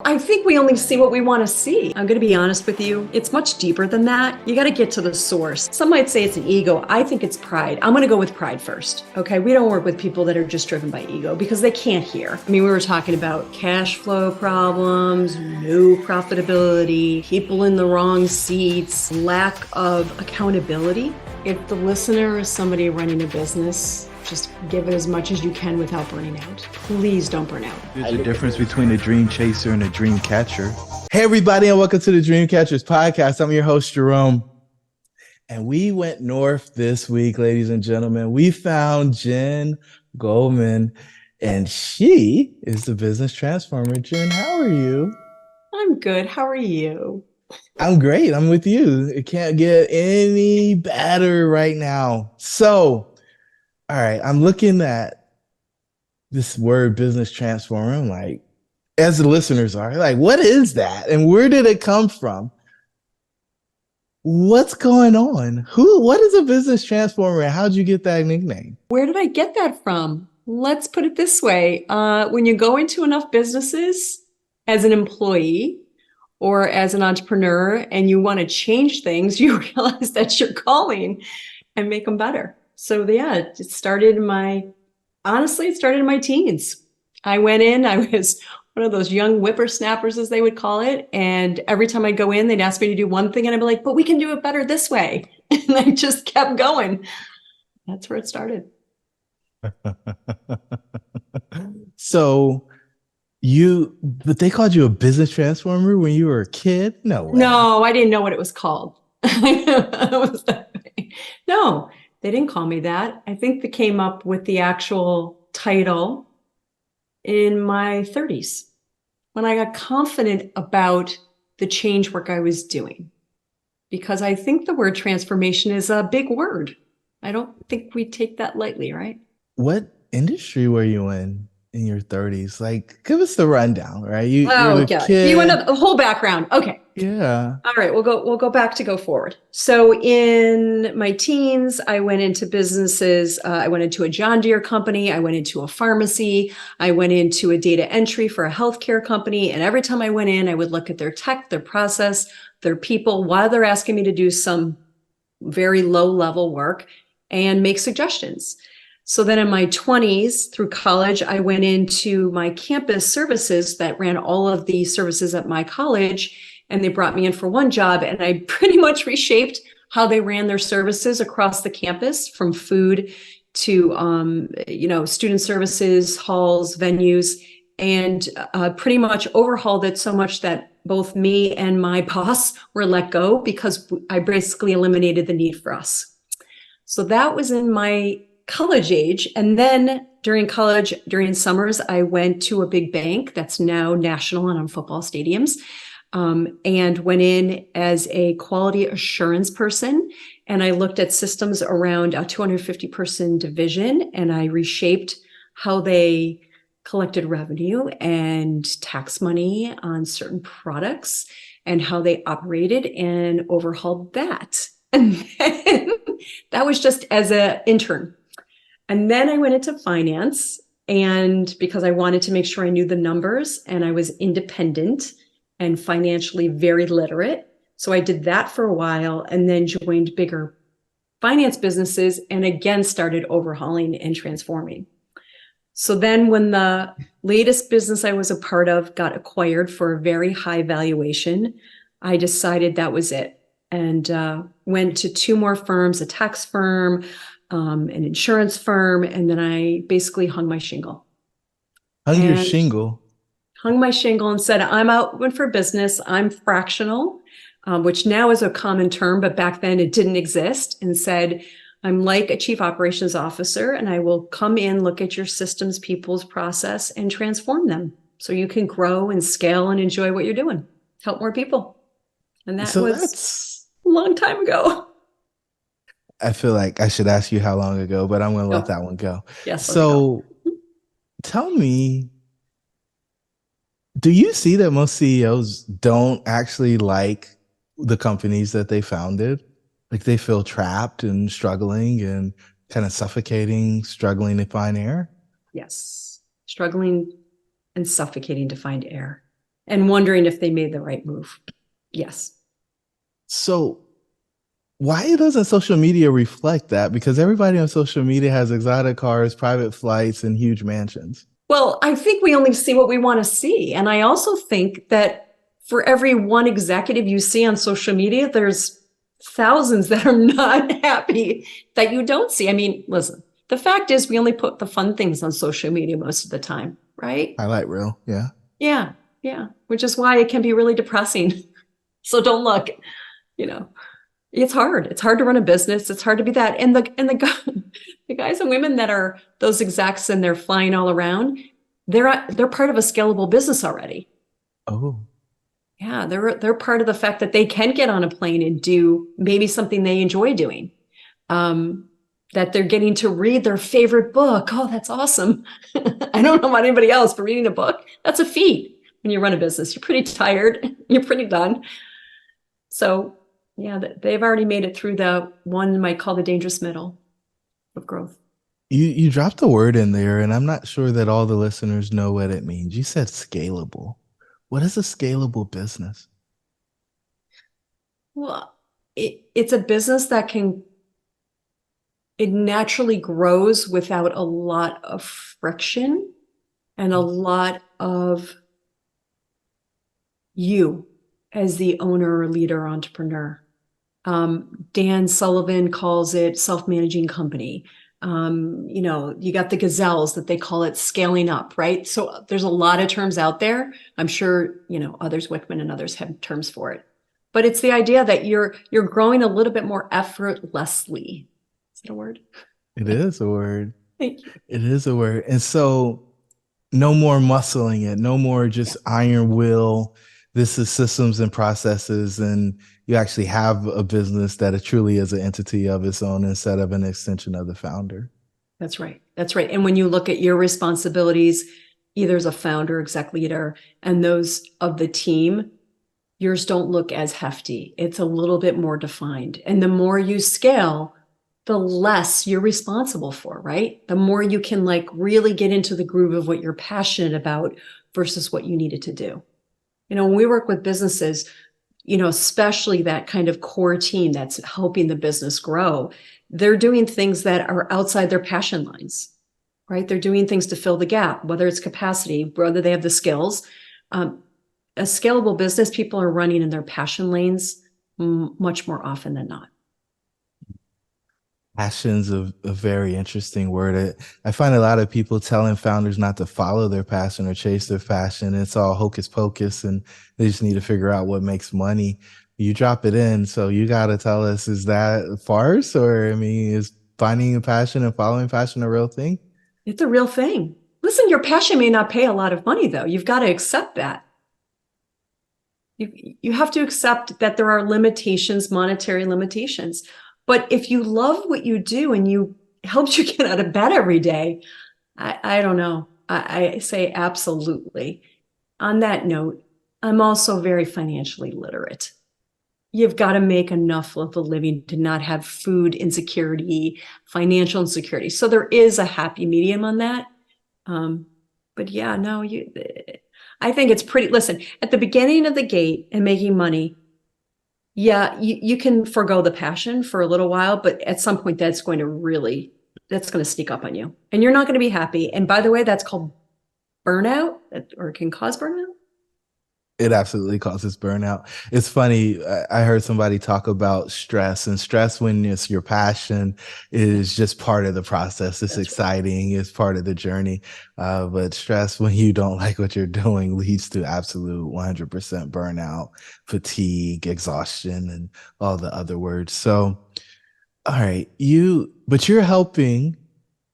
I think we only see what we want to see. I'm going to be honest with you. It's much deeper than that. You got to get to the source. Some might say it's an ego. I think it's pride. I'm going to go with pride first. Okay. We don't work with people that are just driven by ego because they can't hear. I mean, we were talking about cash flow problems, no profitability, people in the wrong seats, lack of accountability. If the listener is somebody running a business, just give it as much as you can without burning out. Please don't burn out. There's a difference between a dream chaser and a dream catcher. Hey, everybody, and welcome to the Dream Catchers podcast. I'm your host, Jerome. And we went north this week, ladies and gentlemen. We found Jen Goldman, and she is the business transformer. Jen, how are you? I'm good. How are you? I'm great. I'm with you. It can't get any better right now. So, all right, I'm looking at this word business transformer. I'm like, as the listeners are, like, what is that? And where did it come from? What's going on? What is a business transformer and how'd you get that nickname? Where did I get that from? Let's put it this way. When you go into enough businesses as an employee or as an entrepreneur and you want to change things, you realize that's your calling and make them better. So yeah, it started in my teens. I went in, I was one of those young whippersnappers, as they would call it. And every time I'd go in, they'd ask me to do one thing and I'd be like, but we can do it better this way. And I just kept going. That's where it started. But they called you a business transformer when you were a kid? No way. No, I didn't know what it was called. No, they didn't call me that. I think they came up with the actual title in my 30s when I got confident about the change work I was doing. Because I think the word transformation is a big word. I don't think we take that lightly, right? What industry were you in your 30s? Like, give us the rundown, right? You're the Yeah. kid. You want the whole background. Okay. Yeah. All right, we'll go back to go forward. So in my teens, I went into businesses. I went into a John Deere company. I went into a pharmacy. I went into a data entry for a healthcare company. And every time I went in, I would look at their tech, their process, their people, while they're asking me to do some very low level work and make suggestions. So then in my 20s through college, I went into my campus services that ran all of the services at my college. And they brought me in for one job and I pretty much reshaped how they ran their services across the campus, from food to, student services, halls, venues, and pretty much overhauled it so much that both me and my boss were let go because I basically eliminated the need for us. So that was in my college age. And then during college, during summers, I went to a big bank that's now national and on football stadiums. And went in as a quality assurance person. And I looked at systems around a 250 person division, and I reshaped how they collected revenue and tax money on certain products and how they operated, and overhauled that. And then that was just as an intern. And then I went into finance, and because I wanted to make sure I knew the numbers and I was independent and financially very literate. So I did that for a while and then joined bigger finance businesses and again started overhauling and transforming. So then when the latest business I was a part of got acquired for a very high valuation, I decided that was it, and went to two more firms, a tax firm, an insurance firm, and then I basically hung my shingle. Hung your shingle? Hung my shingle and said, I'm out for business. I'm fractional, which now is a common term, but back then it didn't exist, and said, I'm like a chief operations officer, and I will come in, look at your systems, people's process, and transform them so you can grow and scale and enjoy what you're doing. Help more people. And that's a long time ago. I feel like I should ask you how long ago, but I'm going to let that one go. Yes. So tell me, do you see that most CEOs don't actually like the companies that they founded? Like, they feel trapped and struggling and kind of suffocating, struggling to find air? Yes. Struggling and suffocating to find air. and wondering if they made the right move. Yes. So why doesn't social media reflect that? Because everybody on social media has exotic cars, private flights, and huge mansions. Well, I think we only see what we want to see. And I also think that for every one executive you see on social media, there's thousands that are not happy that you don't see. I mean, listen, the fact is we only put the fun things on social media most of the time, right? Highlight reel. Yeah. Yeah. Yeah. Which is why it can be really depressing. So don't look, you know, it's hard. It's hard to run a business. It's hard to be that. And the guys and women that are those execs and they're flying all around, they're part of a scalable business already. Oh. Yeah, they're part of the fact that they can get on a plane and do maybe something they enjoy doing. That they're getting to read their favorite book. Oh, that's awesome. I don't know about anybody else, but reading a book, that's a feat when you run a business. You're pretty tired. You're pretty done. So yeah, they've already made it through the one you might call the dangerous middle of growth. You dropped a word in there, and I'm not sure that all the listeners know what it means. You said scalable. What is a scalable business? Well, it's a business that it naturally grows without a lot of friction and a lot of you as the owner or leader or entrepreneur. Dan Sullivan calls it self-managing company. You got the gazelles that they call it scaling up, right? So there's a lot of terms out there. I'm sure, others, Wickman and others have terms for it. But it's the idea that you're growing a little bit more effortlessly. Is that a word? It is a word. Thank you. It is a word. And so no more muscling it, no more just iron will. This is systems and processes, and you actually have a business that it truly is an entity of its own instead of an extension of the founder. That's right. That's right. And when you look at your responsibilities, either as a founder, exec leader, and those of the team, yours don't look as hefty. It's a little bit more defined. And the more you scale, the less you're responsible for, right? The more you can really get into the groove of what you're passionate about versus what you needed to do. When we work with businesses, especially that kind of core team that's helping the business grow, they're doing things that are outside their passion lines, right? They're doing things to fill the gap, whether it's capacity, whether they have the skills. A scalable business, people are running in their passion lanes much more often than not. Passion's a very interesting word. I find a lot of people telling founders not to follow their passion or chase their passion. It's all hocus pocus, and they just need to figure out what makes money. You drop it in. So you got to tell us, is that a farce? Or, is finding a passion and following passion a real thing? It's a real thing. Listen, your passion may not pay a lot of money, though. You've got to accept that. You have to accept that there are limitations, monetary limitations. But if you love what you do and you helps you get out of bed every day, I don't know. I say absolutely. On that note, I'm also very financially literate. You've got to make enough of a living to not have food insecurity, financial insecurity. So there is a happy medium on that. But yeah, no, I think it's pretty, listen, at the beginning of the gate and making money, yeah, you can forego the passion for a little while, but at some point that's going to sneak up on you and you're not going to be happy. And by the way, that's called burnout, or it can cause burnout. It absolutely causes burnout. It's funny. I heard somebody talk about stress, and stress when it's your passion is just part of the process. It's exciting. It's part of the journey. But stress when you don't like what you're doing leads to absolute 100% burnout, fatigue, exhaustion, and all the other words. So, all right, but you're helping,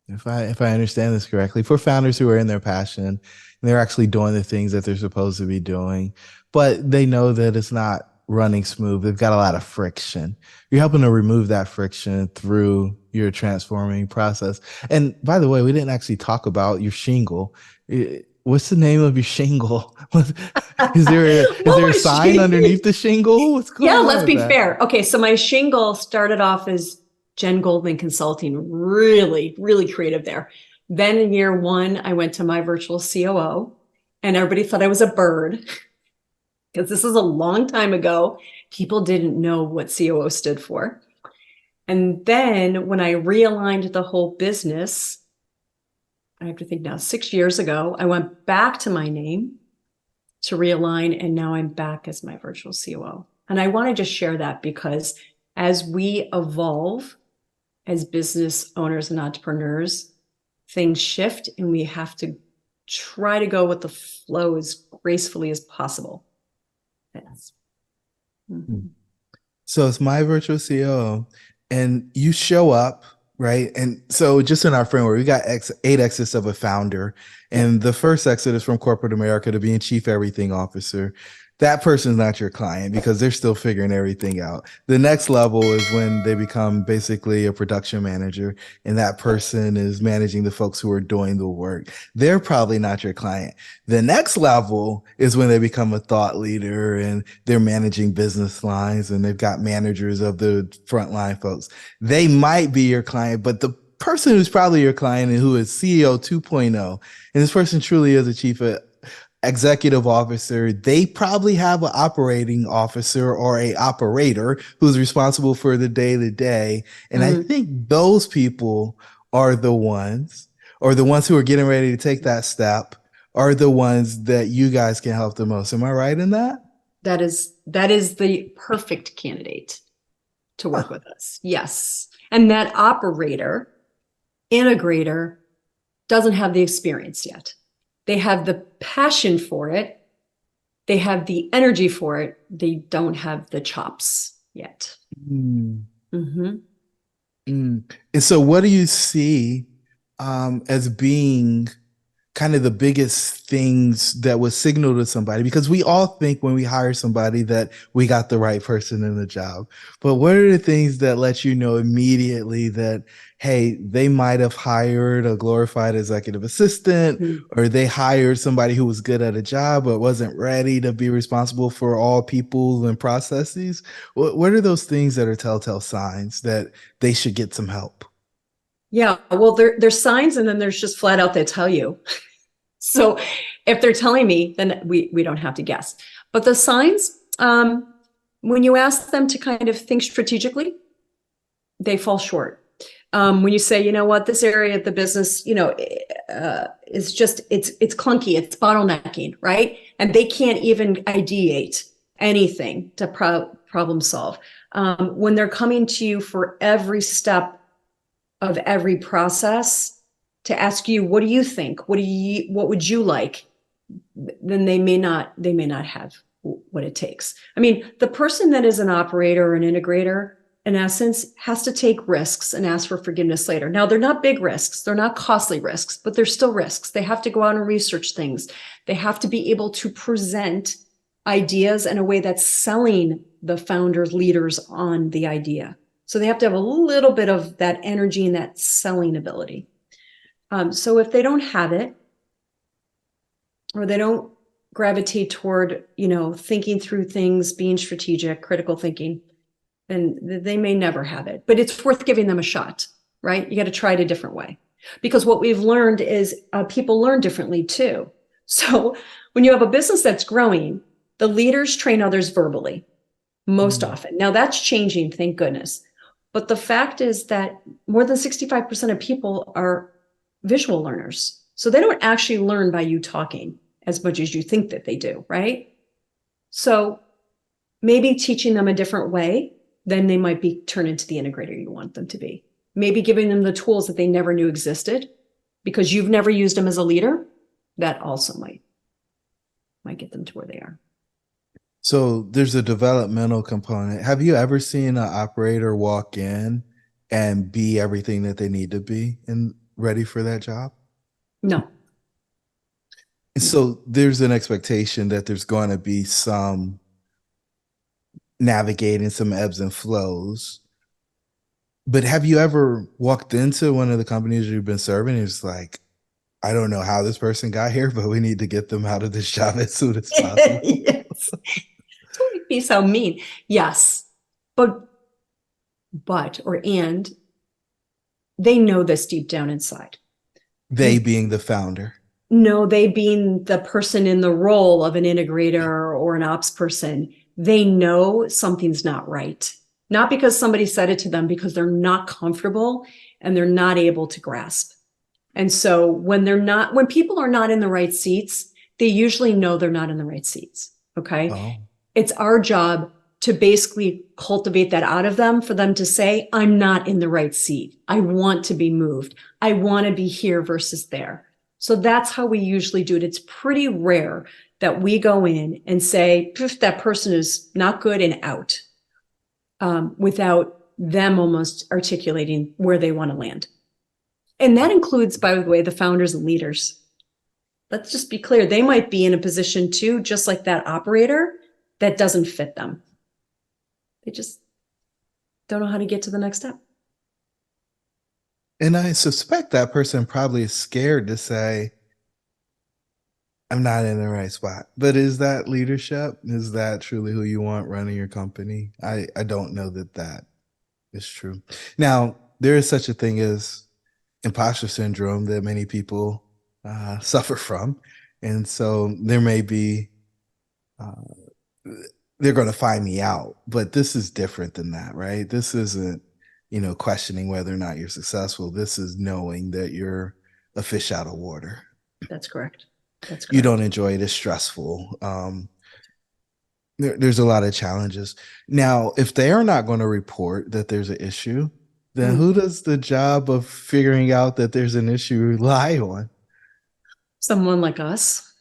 if I understand this correctly, for founders who are in their passion and they're actually doing the things that they're supposed to be doing, but they know that it's not running smooth. They've got a lot of friction. You're helping to remove that friction through your transforming process. And by the way, we didn't actually talk about your shingle. What's the name of your shingle? Is there a sign underneath the shingle? What's going on? Yeah, let's be fair. Okay, so my shingle started off as Jen Goldman Consulting, really, really creative there. Then in year one, I went to My Virtual COO, and everybody thought I was a bird. because this is a long time ago. People didn't know what COO stood for. And then when I realigned the whole business, I have to think now, 6 years ago, I went back to my name to realign, and now I'm back as my virtual COO. And I want to just share that because as we evolve as business owners and entrepreneurs, things shift and we have to try to go with the flow as gracefully as possible. Yes. Mm-hmm. So it's my virtual COO, and you show up, right? And so just in our framework, we got 8 exits of a founder. And the first exit is from corporate America to being chief everything officer. That person's not your client because they're still figuring everything out. The next level is when they become basically a production manager, and that person is managing the folks who are doing the work. They're probably not your client. The next level is when they become a thought leader and they're managing business lines and they've got managers of the frontline folks. They might be your client, but the person who's probably your client and who is CEO 2.0, and this person truly is a chief executive officer, they probably have an operating officer or a operator who's responsible for the day to day. And I think those people are the ones, or the ones who are getting ready to take that step, are the ones that you guys can help the most. Am I right in that? That is the perfect candidate to work with us. Yes. And that operator, integrator doesn't have the experience yet. They have the passion for it. They have the energy for it. They don't have the chops yet. And so what do you see as being kind of the biggest things that would signal to somebody? Because we all think when we hire somebody that we got the right person in the job. But what are the things that let you know immediately that, hey, they might have hired a glorified executive assistant, or they hired somebody who was good at a job but wasn't ready to be responsible for all people and processes? What are those things that are telltale signs that they should get some help? Yeah, well, there's signs, and then there's just flat out they tell you. So if they're telling me, then we don't have to guess. But the signs, when you ask them to kind of think strategically, they fall short. When you say, you know what, this area of the business, is just, it's clunky, it's bottlenecking, right? And they can't even ideate anything to problem solve. When they're coming to you for every step of every process to ask you, what do you think? What would you like? Then they may not have what it takes. I mean, the person that is an operator or an integrator, in essence, has to take risks and ask for forgiveness later. Now, they're not big risks. They're not costly risks, but they're still risks. They have to go out and research things. They have to be able to present ideas in a way that's selling the founders, leaders on the idea. So they have to have a little bit of that energy and that selling ability. So if they don't have it, or they don't gravitate toward, thinking through things, being strategic, critical thinking, then they may never have it. But it's worth giving them a shot, right? You got to try it a different way. Because what we've learned is people learn differently too. So when you have a business that's growing, the leaders train others verbally most often. Now that's changing, thank goodness. But the fact is that more than 65% of people are visual learners. So they don't actually learn by you talking as much as you think that they do, right? So maybe teaching them a different way, then they might be turned into the integrator you want them to be. Maybe giving them the tools that they never knew existed because you've never used them as a leader, that also might get them to where they are. So there's a developmental component. Have you ever seen an operator walk in and be everything that they need to be and ready for that job? No. So there's an expectation that there's going to be some navigating, some ebbs and flows. But have you ever walked into one of the companies you've been serving and it's like, I don't know how this person got here, but we need to get them out of this job as soon as possible? Yes. Don't be so mean. Yes. But they know this deep down inside. They being the founder. No, they being the person in the role of an integrator or an ops person, they know something's not right. Not because somebody said it to them, because they're not comfortable and they're not able to grasp. And so when people are not in the right seats, they usually know they're not in the right seats. Okay. Oh, It's our job to basically cultivate that out of them, for them to say, I'm not in the right seat. I want to be moved. I want to be here versus there. So that's how we usually do it. It's pretty rare that we go in and say, that person is not good and out, without them almost articulating where they want to land. And that includes, by the way, the founders and leaders. Let's just be clear. They might be in a position too, just like that operator, that doesn't fit them. They just don't know how to get to the next step. and I suspect that person probably is scared to say, I'm not in the right spot. But is that leadership? Is that truly who you want running your company? I don't know that is true. Now, there is such a thing as imposter syndrome that many people suffer from. And so there may be, they're going to find me out, but this is different than that, right? This isn't, questioning whether or not you're successful. This is knowing that you're a fish out of water. That's correct. That's correct. You don't enjoy it. It's stressful. There's a lot of challenges. Now, if they are not going to report that there's an issue, then who does the job of figuring out that there's an issue lie on? Someone like us.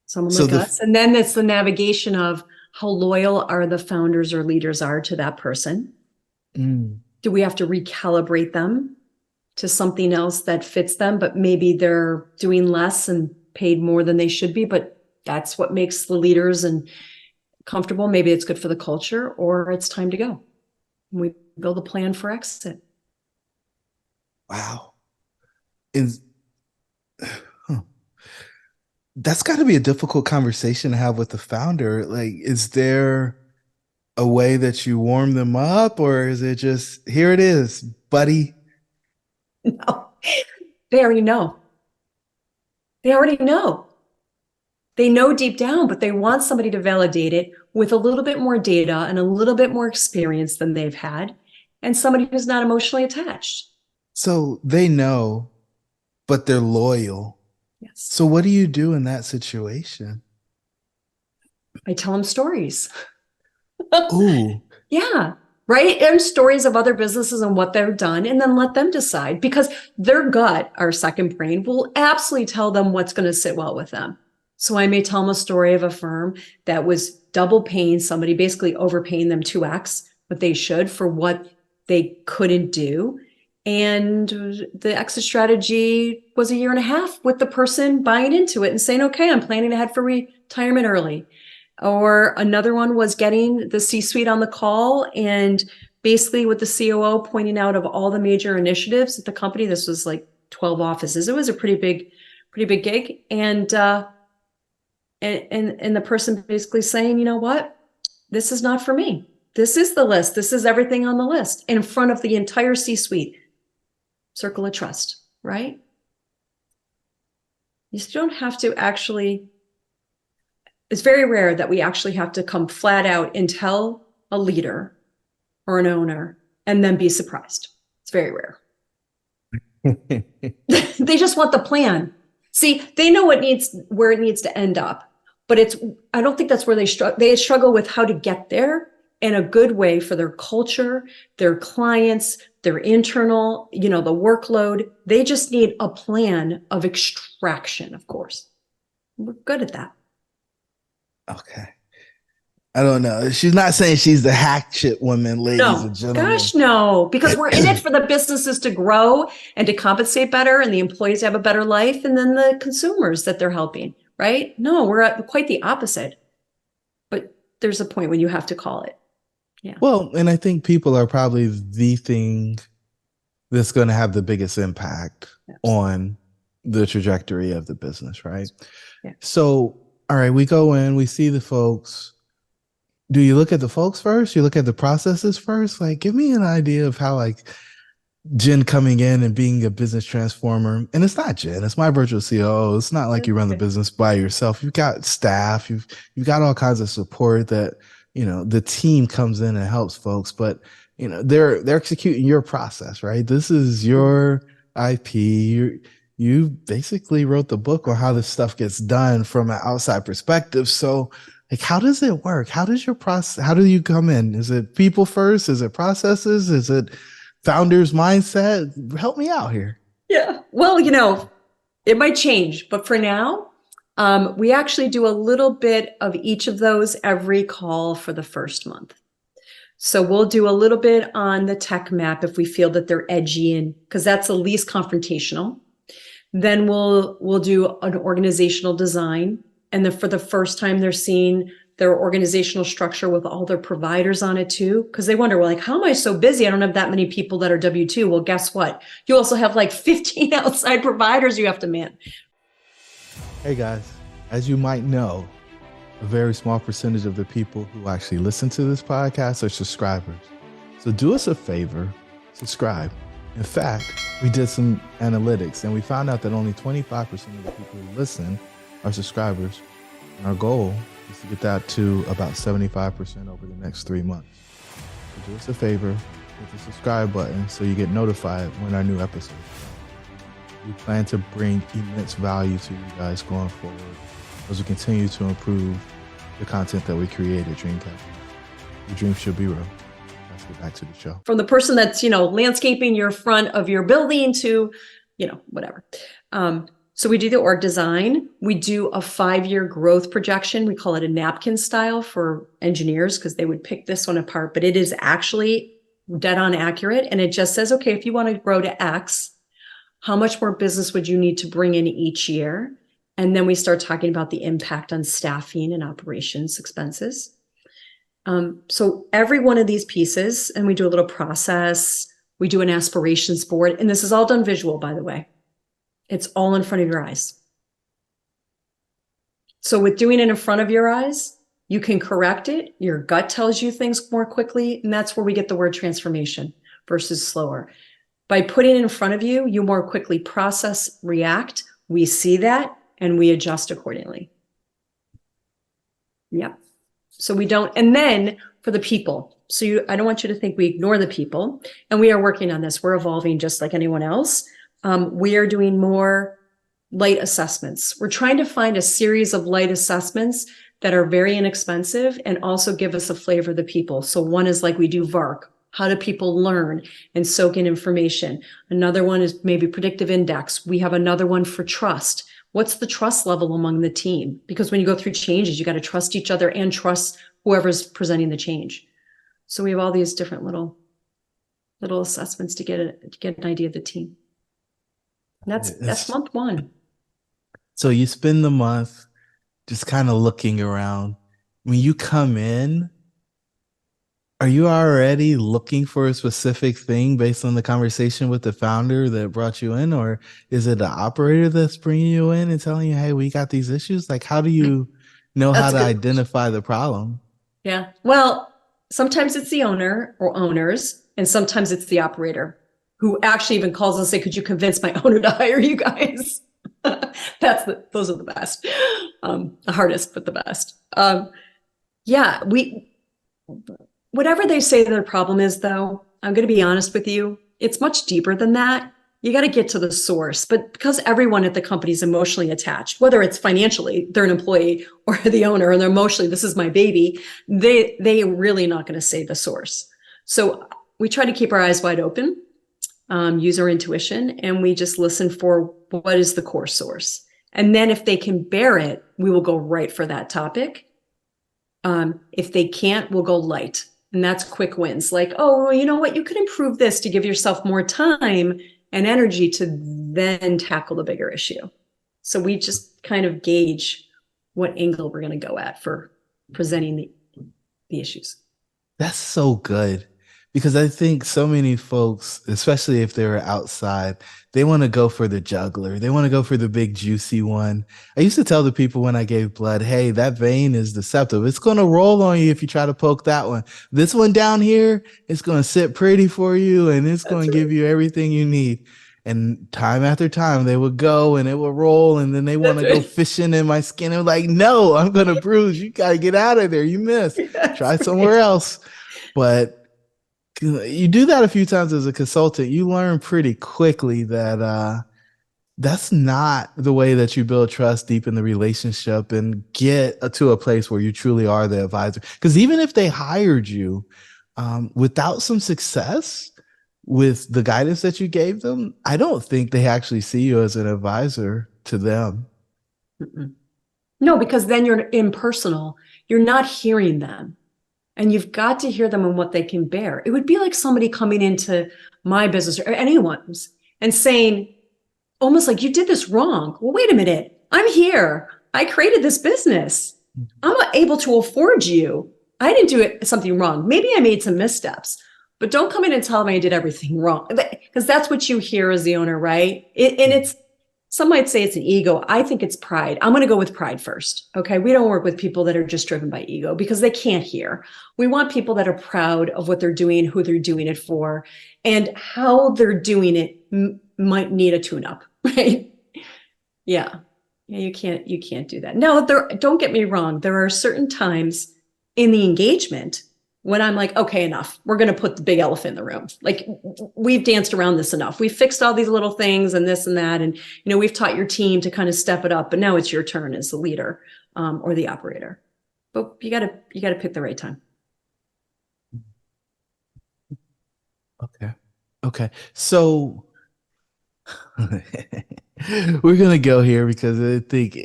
Someone So like us. And then it's the navigation of how loyal are the founders or leaders are to that person. Do we have to recalibrate them to something else that fits them, but maybe they're doing less and paid more than they should be, but that's what makes the leaders and comfortable. Maybe it's good for the culture, or it's time to go. We build a plan for exit. Wow. That's got to be a difficult conversation to have with the founder. Like, is there a way that you warm them up, or is it just, here it is, buddy? No, they already know. They already know. They know deep down, but they want somebody to validate it with a little bit more data and a little bit more experience than they've had, and somebody who's not emotionally attached. So they know, but they're loyal. Yes. So what do you do in that situation? I tell them stories. Ooh. Yeah. Right. And stories of other businesses and what they've done, and then let them decide, because their gut, our second brain, will absolutely tell them what's going to sit well with them. So I may tell them a story of a firm that was double paying somebody, basically overpaying them 2x what they should for what they couldn't do. And the exit strategy was 1.5 years with the person buying into it and saying, okay, I'm planning ahead for retirement early. Or another one was getting the C-suite on the call, and basically with the COO pointing out of all the major initiatives at the company. This was like 12 offices. It was a pretty big gig. And the person basically saying, you know what, this is not for me. This is the list. This is everything on the list in front of the entire C-suite. Circle of trust, right? You don't have to actually. It's very rare that we actually have to come flat out and tell a leader or an owner and then be surprised. It's very rare. They just want the plan. See, they know where it needs to end up, but I don't think that's where they struggle with how to get there in a good way for their culture, their clients, their internal, the workload. They just need a plan of extraction, of course. We're good at that. Okay. I don't know. She's not saying she's the hatchet woman, ladies and gentlemen. Gosh, no, because we're in it for the businesses to grow and to compensate better, and the employees to have a better life, and then the consumers that they're helping, right? No, we're at quite the opposite. But there's a point when you have to call it. Yeah. Well, and I think people are probably the thing that's going to have the biggest impact on the trajectory of the business, right? Yeah. So, all right, we go in, we see the folks. Do you look at the folks first? You look at the processes first? Like, give me an idea of how, Jen coming in and being a business transformer, and it's not Jen, it's My Virtual COO. It's not like you run the business by yourself. You've got staff, you've got all kinds of support that, the team comes in and helps folks, but they're executing your process, right? This is your IP. You basically wrote the book on how this stuff gets done from an outside perspective. So like, how does it work? How does your process, how do you come in? Is it people first? Is it processes? Is it founder's mindset? Help me out here. Yeah. Well, it might change, but for now, we actually do a little bit of each of those every call for the first month. So we'll do a little bit on the tech map if we feel that they're edgy, and because that's the least confrontational. Then we'll do an organizational design. And then for the first time, they're seeing their organizational structure with all their providers on it too. Because they wonder, well, like, how am I so busy? I don't have that many people that are W-2. Well, guess what? You also have like 15 outside providers you have to manage. Hey guys, as you might know, a very small percentage of the people who actually listen to this podcast are subscribers. So do us a favor, subscribe. In fact, we did some analytics and we found out that only 25% of the people who listen are subscribers. And our goal is to get that to about 75% over the next 3 months. So do us a favor, hit the subscribe button so you get notified when our new episodes come. We plan to bring immense value to you guys going forward as we continue to improve the content that we create at Dreamcatcher. Your dreams should be real. Let's get back to the show. From the person that's, landscaping your front of your building to, whatever. So we do the org design. We do a 5-year growth projection. We call it a napkin style for engineers because they would pick this one apart, but it is actually dead on accurate. And it just says, okay, if you want to grow to X, how much more business would you need to bring in each year? And then we start talking about the impact on staffing and operations expenses. So every one of these pieces, and we do a little process, we do an aspirations board, and this is all done visual, by the way. It's all in front of your eyes. So with doing it in front of your eyes, you can correct it. Your gut tells you things more quickly, and that's where we get the word transformation versus slower. By putting it in front of you, you more quickly process, react. We see that, and we adjust accordingly. Yep. So we don't, and then for the people. So I don't want you to think we ignore the people, and we are working on this. We're evolving just like anyone else. We are doing more light assessments. We're trying to find a series of light assessments that are very inexpensive and also give us a flavor of the people. So one is like we do VARC. How do people learn and soak in information? Another one is maybe predictive index. We have another one for trust. What's the trust level among the team? Because when you go through changes, you got to trust each other and trust whoever's presenting the change. So we have all these different little assessments to get an idea of the team. And that's month 1. So you spend the month just kind of looking around. When you come in, are you already looking for a specific thing based on the conversation with the founder that brought you in? Or is it the operator that's bringing you in and telling you, hey, we got these issues? Like, how do you know how to identify the problem? Yeah. Well, sometimes it's the owner or owners, and sometimes it's the operator who actually even calls and say, could you convince my owner to hire you guys? Those are the best. The hardest, but the best. Yeah, whatever they say their problem is, though, I'm going to be honest with you, it's much deeper than that. You got to get to the source. But because everyone at the company is emotionally attached, whether it's financially, they're an employee, or the owner, and they're emotionally, this is my baby, they are really not going to say the source. So we try to keep our eyes wide open, use our intuition, and we just listen for what is the core source. And then if they can bear it, we will go right for that topic. If they can't, we'll go light. And that's quick wins. Like, oh, well, you know what? You could improve this to give yourself more time and energy to then tackle the bigger issue. So we just kind of gauge what angle we're going to go at for presenting the issues. That's so good, Because I think so many folks, especially if they're outside, they want to go for the juggler. They want to go for the big juicy one. I used to tell the people when I gave blood, hey, that vein is deceptive. It's going to roll on you if you try to poke that one. This one down here, it's going to sit pretty for you and it's That's going to right. give you everything you need. And time after time, they would go and it would roll. And then they want That's to go right. fishing in my skin. I'm like, no, I'm going to bruise. You got to get out of there. You missed. That's Try right. somewhere else. But you do that a few times as a consultant, you learn pretty quickly that that's not the way that you build trust, deepen the relationship, and get to a place where you truly are the advisor. Because even if they hired you without some success with the guidance that you gave them, I don't think they actually see you as an advisor to them. Mm-mm. No, because then you're impersonal. You're not hearing them. And you've got to hear them and what they can bear. It would be like somebody coming into my business or anyone's and saying, almost like, you did this wrong. Well, wait a minute. I'm here. I created this business. I'm able to afford you. I didn't do something wrong. Maybe I made some missteps, but don't come in and tell me I did everything wrong, because that's what you hear as the owner, right? And it's, some might say it's an ego. I think it's pride. I'm going to go with pride first. Okay. We don't work with people that are just driven by ego because they can't hear. We want people that are proud of what they're doing, who they're doing it for, and how they're doing it might need a tune up, right? Yeah. Yeah. You can't do that. No, don't get me wrong. There are certain times in the engagement when I'm like, okay, enough. We're going to put the big elephant in the room. Like, we've danced around this enough. We've fixed all these little things and this and that. And, we've taught your team to kind of step it up, but now it's your turn as the leader, or the operator. But you gotta pick the right time. Okay. Okay. So we're going to go here because I think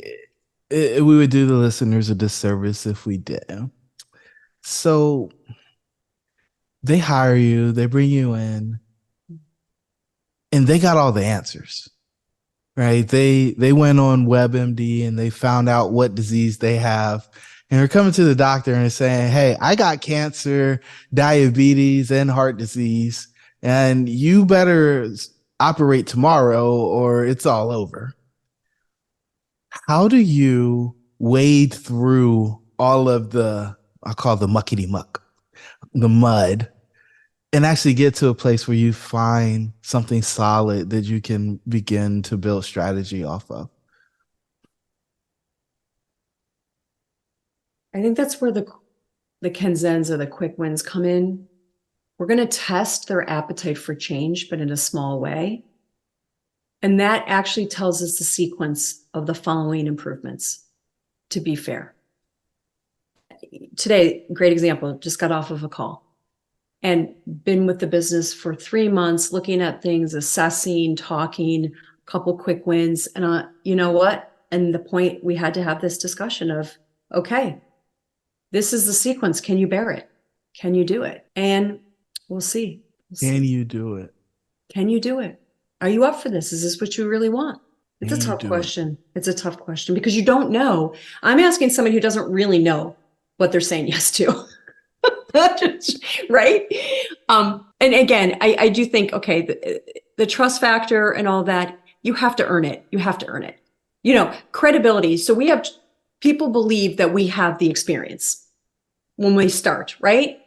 we would do the listeners a disservice if we did. So they hire you, they bring you in, and they got all the answers, right? They went on WebMD and they found out what disease they have. And they're coming to the doctor and saying, hey, I got cancer, diabetes, and heart disease, and you better operate tomorrow or it's all over. How do you wade through all of I call the muckety muck, the mud, and actually get to a place where you find something solid that you can begin to build strategy off of? I think that's where the Kenzens or the quick wins come in. We're going to test their appetite for change, but in a small way. And that actually tells us the sequence of the following improvements, to be fair. Today, great example, just got off of a call and been with the business for 3 months, looking at things, assessing, talking, a couple quick wins. And you know what? And the point, we had to have this discussion of, okay, this is the sequence. Can you bear it? Can you do it? And we'll see. Can you do it? Can you do it? Are you up for this? Is this what you really want? It's a Can you tough do it? question. It's a tough question because you don't know. I'm asking somebody who doesn't really know what they're saying yes to. Right? And again, I do think, okay, the trust factor and all that, you have to earn it. You have to earn it. Credibility. So we have people believe that we have the experience when we start, right?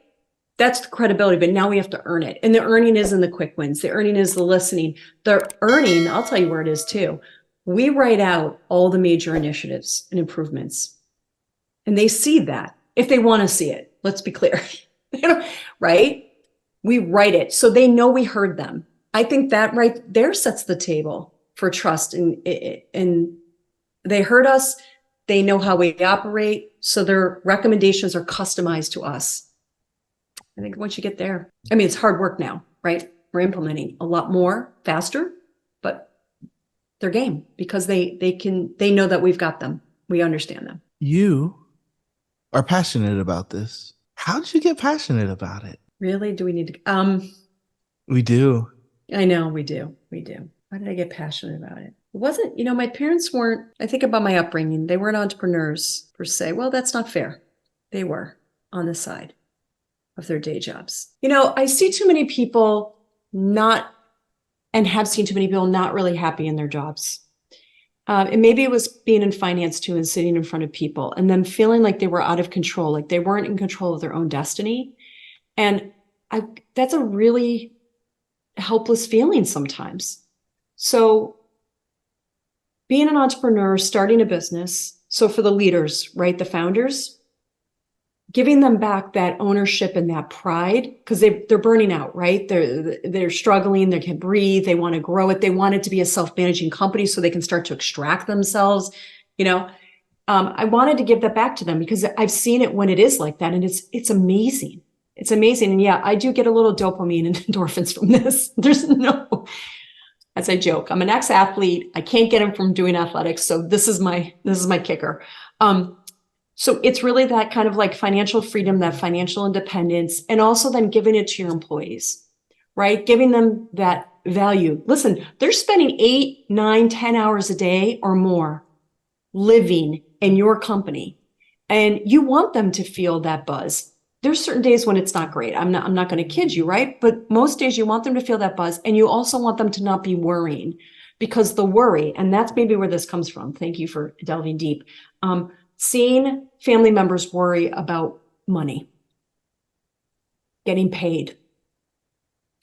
That's the credibility, but now we have to earn it. And the earning is in the quick wins. The earning is the listening. The earning, I'll tell you where it is too. We write out all the major initiatives and improvements. And they see that if they want to see it. Let's be clear, right? We write it so they know we heard them. I think that right there sets the table for trust. And they heard us. They know how we operate. So their recommendations are customized to us. I think once you get there, I mean, it's hard work now, right? We're implementing a lot more faster, but they're game because they know that we've got them. We understand them. You are passionate about this. How did you get passionate about it? Really? Do we need to? We do. I know we do. We do. Why did I get passionate about it? It wasn't, my parents weren't, I think about my upbringing. They weren't entrepreneurs per se. Well, that's not fair. They were on the side. of their day jobs. You know, I see too many people have seen too many people not really happy in their jobs. And maybe it was being in finance too and sitting in front of people and them feeling like they were out of control, like they weren't in control of their own destiny. And that's a really helpless feeling sometimes. So being an entrepreneur, starting a business, so for the leaders, right, the founders, giving them back that ownership and that pride, because they're burning out, right? They're struggling, they can't breathe, they want to grow it, they want it to be a self-managing company so they can start to extract themselves. You know, I wanted to give that back to them because I've seen it when it is like that, and it's amazing. It's amazing. And yeah, I do get a little dopamine and endorphins from this. As I joke, I'm an ex-athlete. I can't get them from doing athletics. So this is my kicker. So it's really that kind of like financial freedom, that financial independence, and also then giving it to your employees, right? Giving them that value. Listen, they're spending 8, 9, 10 hours a day or more living in your company. And you want them to feel that buzz. There's certain days when it's not great. I'm not going to kid you, right? But most days you want them to feel that buzz, and you also want them to not be worrying, because the worry, and that's maybe where this comes from. Thank you for delving deep. Seeing family members worry about money, getting paid.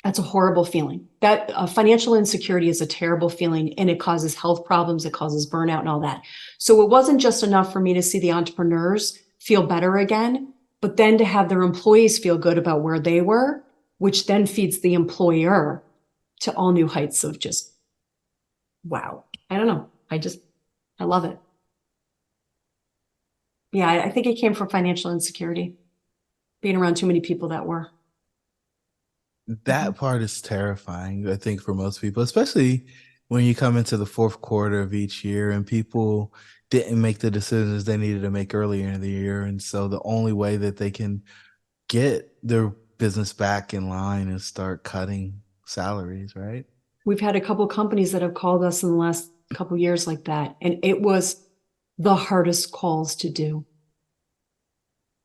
That's a horrible feeling. That financial insecurity is a terrible feeling, and it causes health problems. It causes burnout and all that. So it wasn't just enough for me to see the entrepreneurs feel better again, but then to have their employees feel good about where they were, which then feeds the employer to all new heights of just, wow. I don't know. I love it. Yeah, I think it came from financial insecurity, being around too many people that were. That part is terrifying, I think, for most people, especially when you come into the fourth quarter of each year and people didn't make the decisions they needed to make earlier in the year. And so the only way that they can get their business back in line is start cutting salaries, right? We've had a couple of companies that have called us in the last couple of years like that, and it was the hardest calls to do.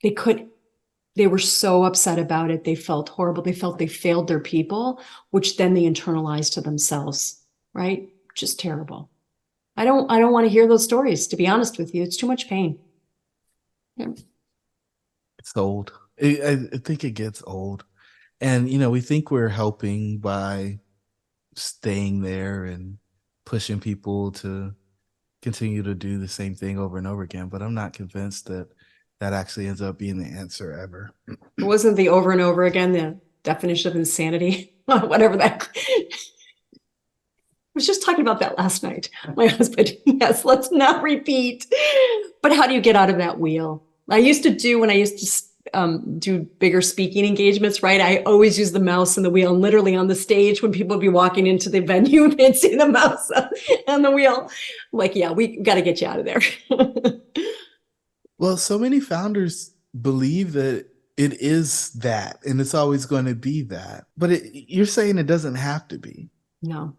They were so upset about it. They felt horrible. They felt they failed their people, which then they internalized to themselves, right? Just terrible. I don't want to hear those stories, to be honest with you. It's too much pain. Yeah. It's old. I think it gets old. And, we think we're helping by staying there and pushing people to continue to do the same thing over and over again. But I'm not convinced that that actually ends up being the answer ever. It wasn't the over and over again, the definition of insanity, whatever that. I was just talking about that last night. My husband, yes, let's not repeat. But how do you get out of that wheel? When I used to do bigger speaking engagements, right? I always use the mouse and the wheel, and literally on the stage when people would be walking into the venue, they'd see the mouse and the wheel. I'm like, yeah, we got to get you out of there. Well, so many founders believe that it is that, and it's always going to be that. But you're saying it doesn't have to be. No,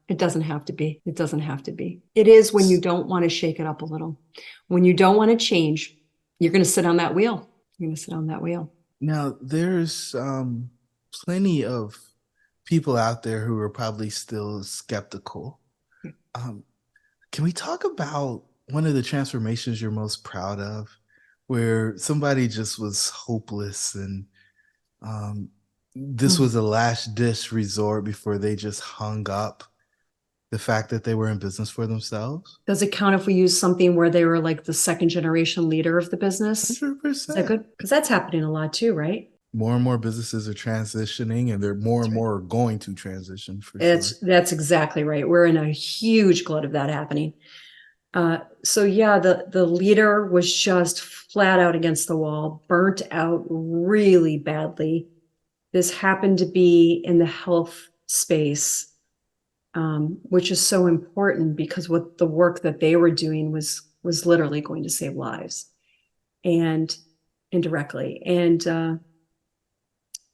it doesn't have to be. It doesn't have to be. It is when you don't want to shake it up a little. When you don't want to change, you're going to sit on that wheel. You're going to sit on that wheel. Now, there's plenty of people out there who are probably still skeptical. Can we talk about one of the transformations you're most proud of, where somebody just was hopeless and this was a last ditch resort before they just hung up the fact that they were in business for themselves? Does it count if we use something where they were like the second generation leader of the business? 100%. Is that good? Because that's happening a lot too, right? More and more businesses are transitioning, and they're more and more are going to transition for sure. That's exactly right. We're in a huge glut of that happening. So yeah, the leader was just flat out against the wall, burnt out really badly. This happened to be in the health space, which is so important because what the work that they were doing was literally going to save lives, and indirectly, and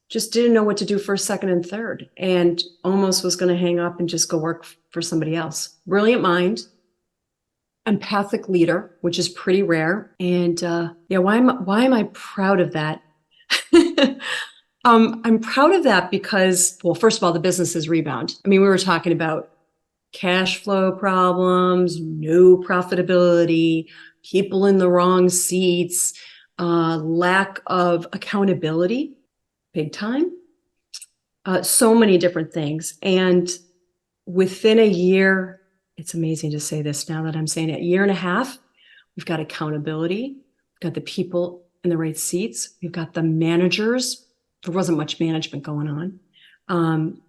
just didn't know what to do for a second and third, and almost was going to hang up and just go work for somebody else. Brilliant mind. Empathic leader, which is pretty rare. And why am I proud of that? I'm proud of that because, well, first of all, the business has rebound. I mean, we were talking about cash flow problems, no profitability, people in the wrong seats, lack of accountability, big time. So many different things. And within a year, it's amazing to say this now that I'm saying it, a year and a half, we've got accountability, we've got the people in the right seats, we've got the managers. There wasn't much management going on.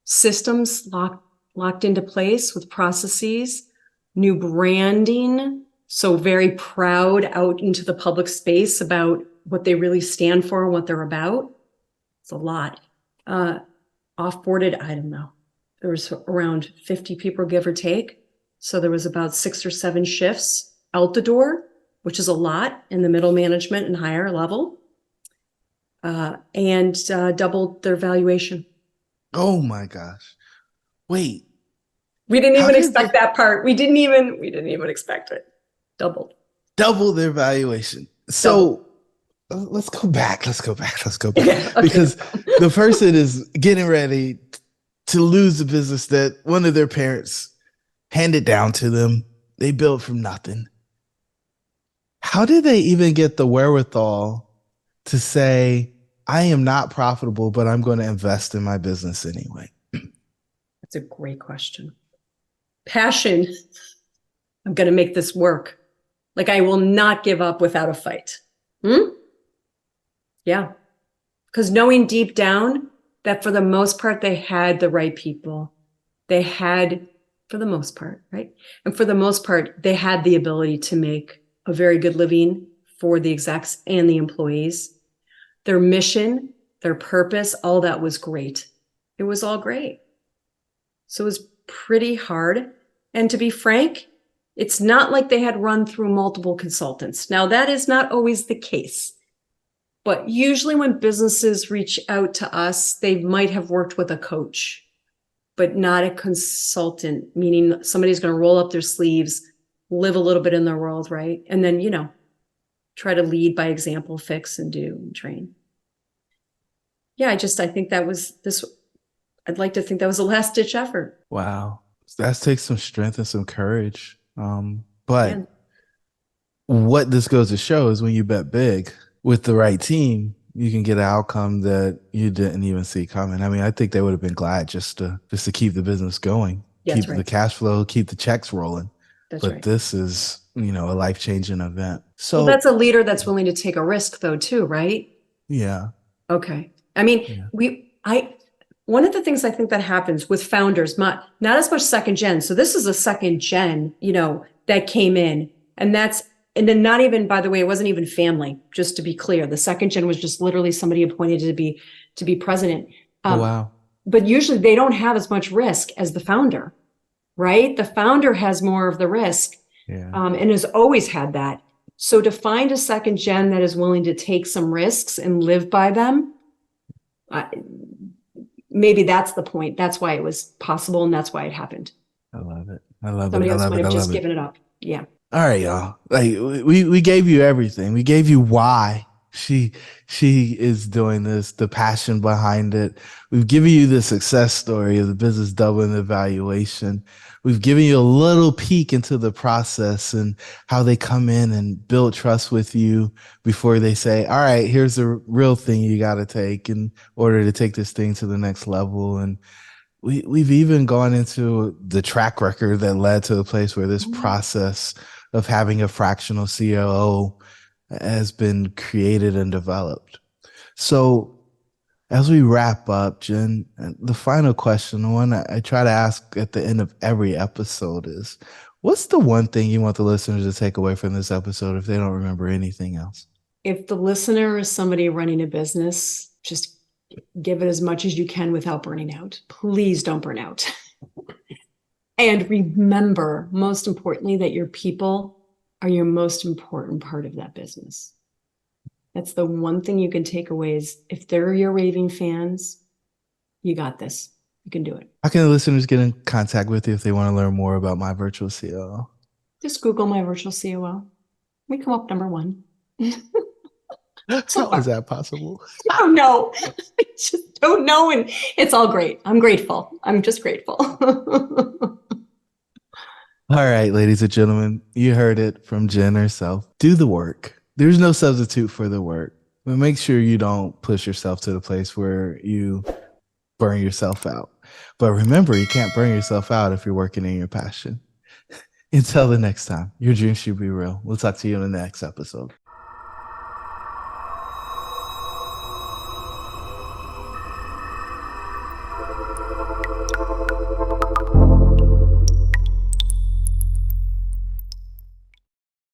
Systems locked into place with processes, new branding. So very proud out into the public space about what they really stand for and what they're about. It's a lot. Offboarded, I don't know. There was around 50 people, give or take. So there was about 6 or 7 shifts out the door, which is a lot in the middle management and higher level. And doubled their valuation. Oh my gosh. Wait. We didn't even expect that part. We didn't even expect it. Doubled. Double their valuation. So let's go back. Okay. Because the person is getting ready to lose the business that one of their parents handed down to them. They built from nothing. How did they even get the wherewithal to say, I am not profitable, but I'm going to invest in my business anyway? That's a great question. Passion. I'm going to make this work. Like, I will not give up without a fight. Yeah. Because knowing deep down that for the most part, they had the right people. They had, for the most part, right? And for the most part, they had the ability to make a very good living for the execs and the employees. Their mission, their purpose, all that was great. It was all great. So it was pretty hard. And to be frank, it's not like they had run through multiple consultants. Now, that is not always the case. But usually when businesses reach out to us, they might have worked with a coach, but not a consultant, meaning somebody's going to roll up their sleeves, live a little bit in their world, right? And then, try to lead by example, fix and do and train. Yeah, I think that was this. I'd like to think that was a last ditch effort. Wow. That takes some strength and some courage. But what this goes to show is when you bet big with the right team, you can get an outcome that you didn't even see coming. I mean, I think they would have been glad just to keep the business going, keep the cash flow, keep the checks rolling. But this is, a life-changing event. So that's a leader that's willing to take a risk though, too, right? Yeah. Okay. I mean, one of the things I think that happens with founders, not as much second gen. So this is a second gen, that came in, and then not even, by the way, it wasn't even family, just to be clear. The second gen was just literally somebody appointed to be president. Wow. But usually they don't have as much risk as the founder, right? The founder has more of the risk, and has always had that. So to find a second gen that is willing to take some risks and live by them, maybe that's the point. That's why it was possible, and that's why it happened. I love it. Somebody else might have just given it up. Yeah. All right, y'all. Like we gave you everything. We gave you why she is doing this, the passion behind it. We've given you the success story of the business doubling the valuation. We've given you a little peek into the process and how they come in and build trust with you before they say, all right, here's the real thing you got to take in order to take this thing to the next level. And we've even gone into the track record that led to the place where this process of having a fractional COO has been created and developed. So as we wrap up, Jen, the final question, the one I try to ask at the end of every episode is, what's the one thing you want the listeners to take away from this episode if they don't remember anything else? If the listener is somebody running a business, just give it as much as you can without burning out. Please don't burn out. And remember, most importantly, that your people are your most important part of that business. That's the one thing you can take away is if they're your raving fans, you got this. You can do it. How can the listeners get in contact with you if they want to learn more about My Virtual COO? Just Google My Virtual COO. We come up number 1. How is that possible? I don't know. I just don't know. And it's all great. I'm grateful. I'm just grateful. All right, ladies and gentlemen, you heard it from Jen herself. Do the work. There's no substitute for the work. But make sure you don't push yourself to the place where you burn yourself out. But remember, you can't burn yourself out if you're working in your passion. Until the next time, your dreams should be real. We'll talk to you in the next episode.